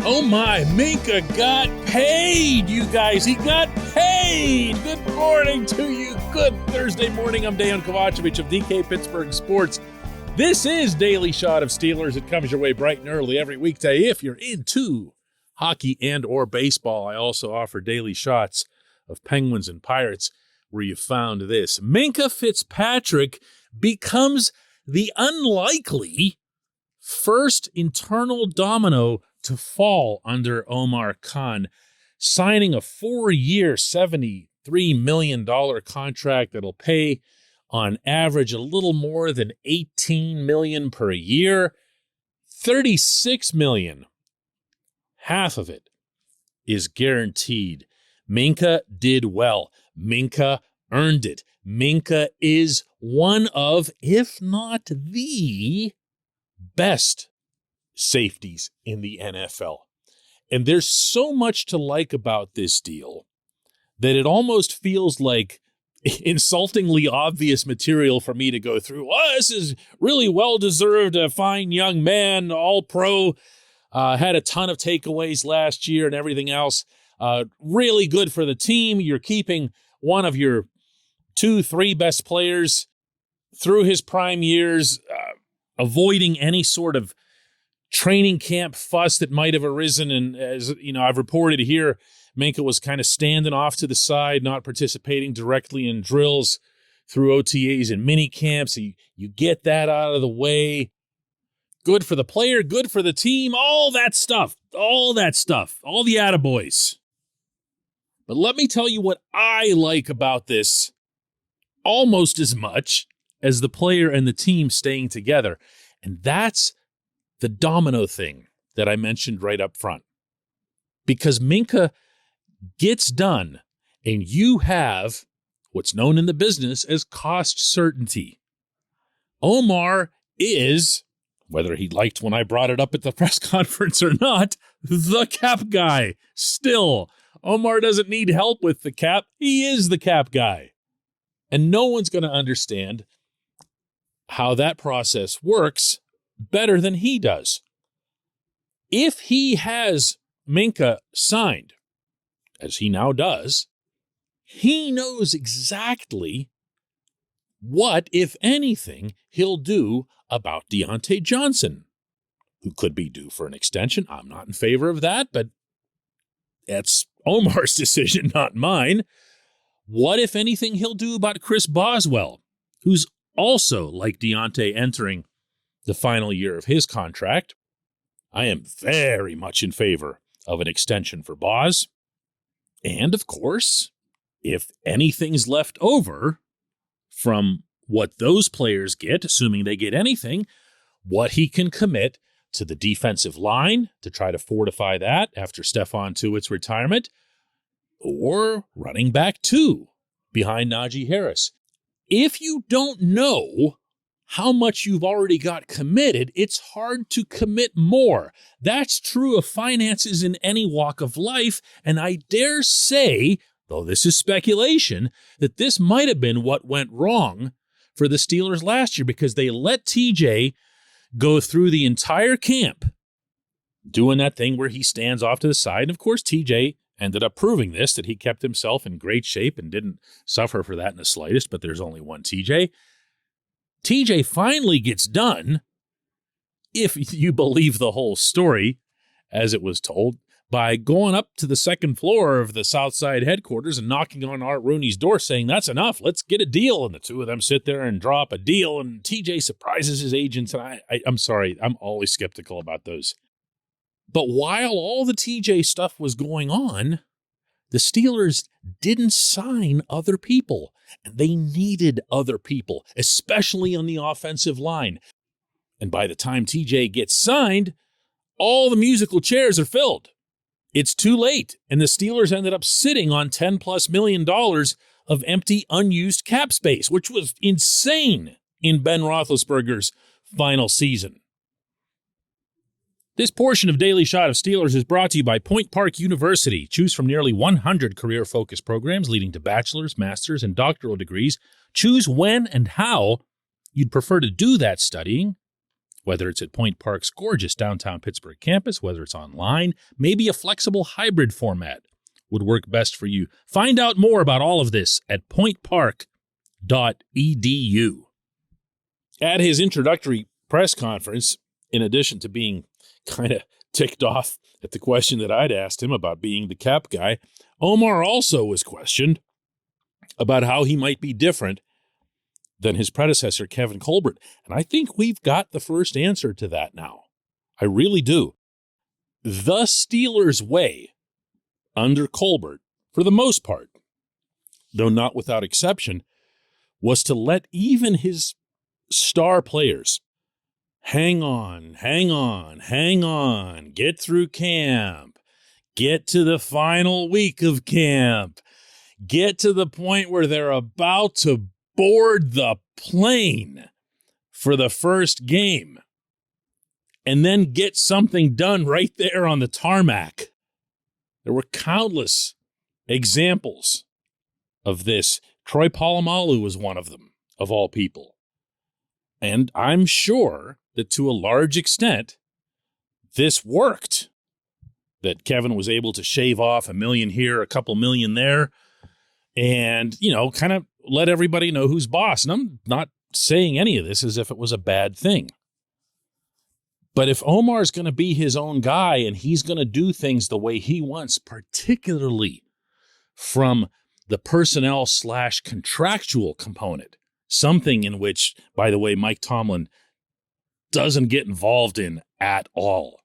Oh my, Minkah got paid, you guys. He got paid. Good morning to you. Good Thursday morning. I'm Dejan Kovacevic of DK Pittsburgh Sports. This is Daily Shot of Steelers. It comes your way bright and early every weekday. If you're into hockey and or baseball, I also offer daily shots of Penguins and Pirates where you found this. Minkah Fitzpatrick becomes the unlikely first internal domino to fall under Omar Khan, signing a 4-year, $73 million contract that'll pay on average a little more than $18 million per year. $36 million, half of it, is guaranteed. Minkah did well. Minkah earned it. Minkah is one of, if not the best safeties in the NFL. And there's so much to like about this deal that it almost feels like insultingly obvious material for me to go through. Oh, this is really well-deserved, a fine young man, all-pro, had a ton of takeaways last year and everything else. Really good for the team. You're keeping one of your 2-3 best players through his prime years, avoiding any sort of training camp fuss that might have arisen. And as you know, I've reported here, Minkah was kind of standing off to the side, not participating directly in drills through OTAs and mini camps. So you get that out of the way. Good for the player, good for the team, all that stuff, all the attaboys. But let me tell you what I like about this almost as much as the player and the team staying together. And that's the domino thing that I mentioned right up front. Because Minkah gets done, and you have what's known in the business as cost certainty. Omar is, whether he liked when I brought it up at the press conference or not, the cap guy. Still, Omar doesn't need help with the cap. He is the cap guy. And no one's going to understand how that process works better than he does. If he has Minkah signed, as he now does, he knows exactly what, if anything, he'll do about Deontay Johnson, who could be due for an extension. I'm not in favor of that, but that's Omar's decision, not mine. What, if anything, he'll do about Chris Boswell, who's also, like Deontay, entering the final year of his contract. I am very much in favor of an extension for Boz. And, of course, if anything's left over from what those players get, assuming they get anything, what he can commit to the defensive line to try to fortify that after Stephon Tuitt's retirement, or running back 2 behind Najee Harris. If you don't know how much you've already got committed, it's hard to commit more. That's true of finances in any walk of life, and I dare say, though this is speculation, that this might have been what went wrong for the Steelers last year, because they let TJ go through the entire camp doing that thing where he stands off to the side. And of course, TJ ended up proving this, that he kept himself in great shape and didn't suffer for that in the slightest, but there's only one TJ. TJ finally gets done, if you believe the whole story as it was told, by going up to the second floor of the Southside headquarters and knocking on Art Rooney's door saying, that's enough, let's get a deal. And the two of them sit there and draw up a deal, and TJ surprises his agents. And I'm sorry, I'm always skeptical about those. But while all the TJ stuff was going on, the Steelers didn't sign other people, and they needed other people, especially on the offensive line. And by the time TJ gets signed, all the musical chairs are filled. It's too late, and the Steelers ended up sitting on $10+ million of empty, unused cap space, which was insane in Ben Roethlisberger's final season. This portion of Daily Shot of Steelers is brought to you by Point Park University. Choose from nearly 100 career-focused programs leading to bachelor's, master's, and doctoral degrees. Choose when and how you'd prefer to do that studying Whether it's at Point Park's gorgeous downtown Pittsburgh campus, whether it's online, maybe a flexible hybrid format would work best for you. Find out more about all of this at pointpark.edu. At his introductory press conference, in addition to being kind of ticked off at the question that I'd asked him about being the cap guy, Omar also was questioned about how he might be different than his predecessor, Kevin Colbert. And I think we've got the first answer to that now. I really do. The Steelers' way under Colbert, for the most part, though not without exception, was to let even his star players hang on, get through camp, get to the final week of camp, get to the point where they're about to board the plane for the first game, and then get something done right there on the tarmac. There were countless examples of this. Troy Polamalu was one of them, of all people. And I'm sure that to a large extent, this worked. That Kevin was able to shave off $1 million here, a couple million there, and, kind of let everybody know who's boss. And I'm not saying any of this as if it was a bad thing. But if Omar's going to be his own guy and he's going to do things the way he wants, particularly from the personnel/contractual component, something in which, by the way, Mike Tomlin doesn't get involved in at all.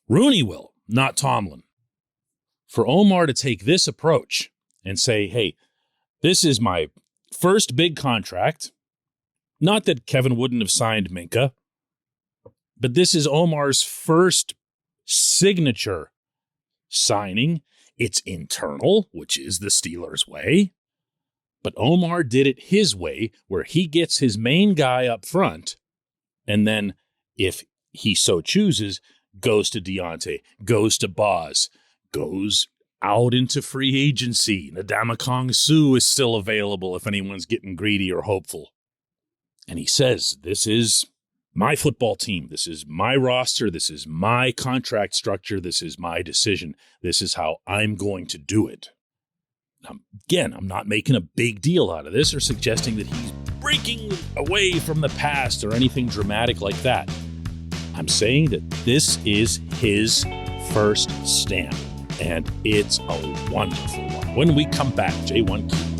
Rooney will, not Tomlin. For Omar to take this approach and say, hey, this is my first big contract. Not that Kevin wouldn't have signed Minkah, but this is Omar's first signature signing. It's internal, which is the Steelers' way. But Omar did it his way, where he gets his main guy up front, and then, if he so chooses, goes to Deontay, goes to Boz, goes out into free agency. Ndamukong Suh is still available if anyone's getting greedy or hopeful. And he says, this is my football team. This is my roster. This is my contract structure. This is my decision. This is how I'm going to do it. Again, I'm not making a big deal out of this or suggesting that he's breaking away from the past or anything dramatic like that. I'm saying that this is his first stamp, and it's a wonderful one. When we come back, J1Q.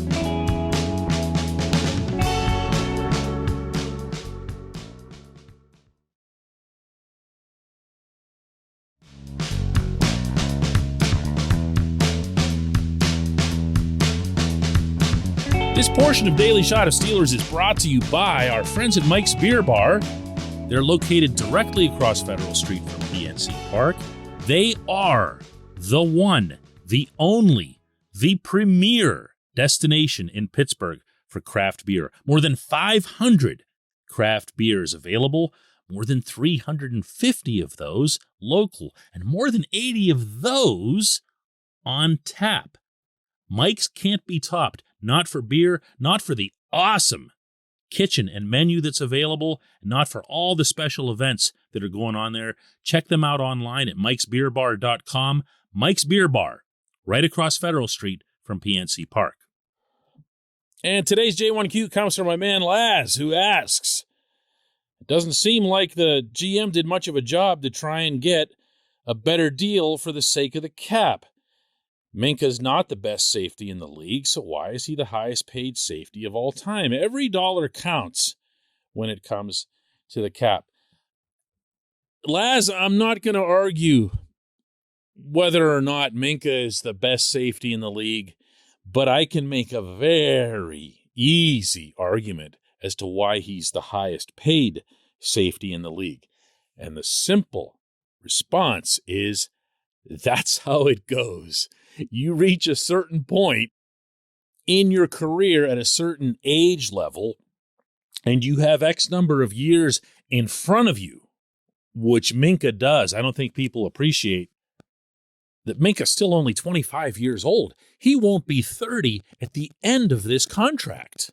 This portion of Daily Shot of Steelers is brought to you by our friends at Mike's Beer Bar. They're located directly across Federal Street from PNC Park. They are the one, the only, the premier destination in Pittsburgh for craft beer. More than 500 craft beers available, more than 350 of those local, and more than 80 of those on tap. Mike's can't be topped. Not for beer, not for the awesome kitchen and menu that's available, not for all the special events that are going on there. Check them out online at mikesbeerbar.com. Mike's Beer Bar, right across Federal Street from PNC Park. And today's J1Q comes from my man Laz, who asks, it doesn't seem like the GM did much of a job to try and get a better deal for the sake of the cap. Minkah's not the best safety in the league, so why is he the highest paid safety of all time? Every dollar counts when it comes to the cap. Laz, I'm not going to argue whether or not Minkah is the best safety in the league, but I can make a very easy argument as to why he's the highest paid safety in the league. And the simple response is, that's how it goes. You reach a certain point in your career at a certain age level, and you have X number of years in front of you, which Minkah does. I don't think people appreciate that Minkah's still only 25 years old. He won't be 30 at the end of this contract.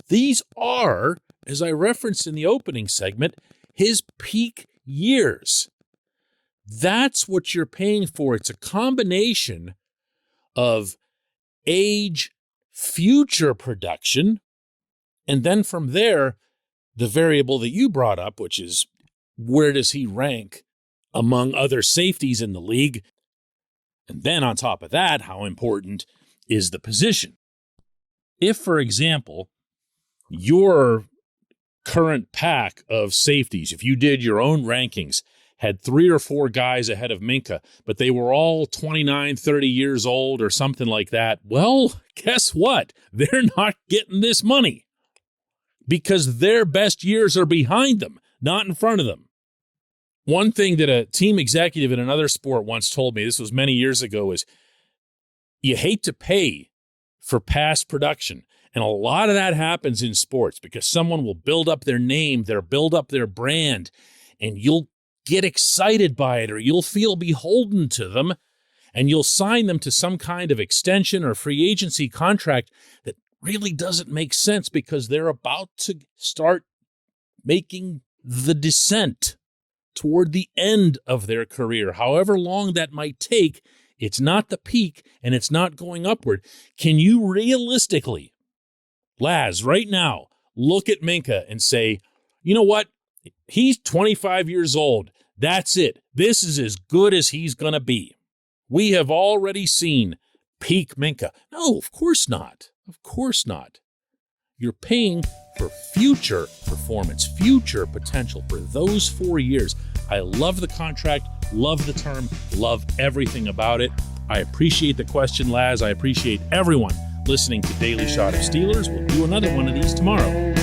These are, as I referenced in the opening segment, his peak years. That's what you're paying for. It's a combination of age, future production, and then from there, the variable that you brought up, which is where does he rank among other safeties in the league? And then on top of that, how important is the position? If, for example, your current pack of safeties, if you did your own rankings, had 3 or 4 guys ahead of Minkah, but they were all 29, 30 years old or something like that, well, guess what? They're not getting this money because their best years are behind them, not in front of them. One thing that a team executive in another sport once told me, this was many years ago, is you hate to pay for past production. And a lot of that happens in sports because someone will build up their name, they'll build up their brand, and you'll get excited by it, or you'll feel beholden to them, and you'll sign them to some kind of extension or free agency contract that really doesn't make sense because they're about to start making the descent toward the end of their career. However long that might take, it's not the peak and it's not going upward. Can you realistically, Laz, right now, look at Minkah and say, you know what? He's 25 years old. That's it. This is as good as he's going to be. We have already seen peak Minkah. No, of course not. Of course not. You're paying for future performance, future potential for those 4 years. I love the contract, love the term, love everything about it. I appreciate the question, Laz. I appreciate everyone listening to Daily Shot of Steelers. We'll do another one of these tomorrow.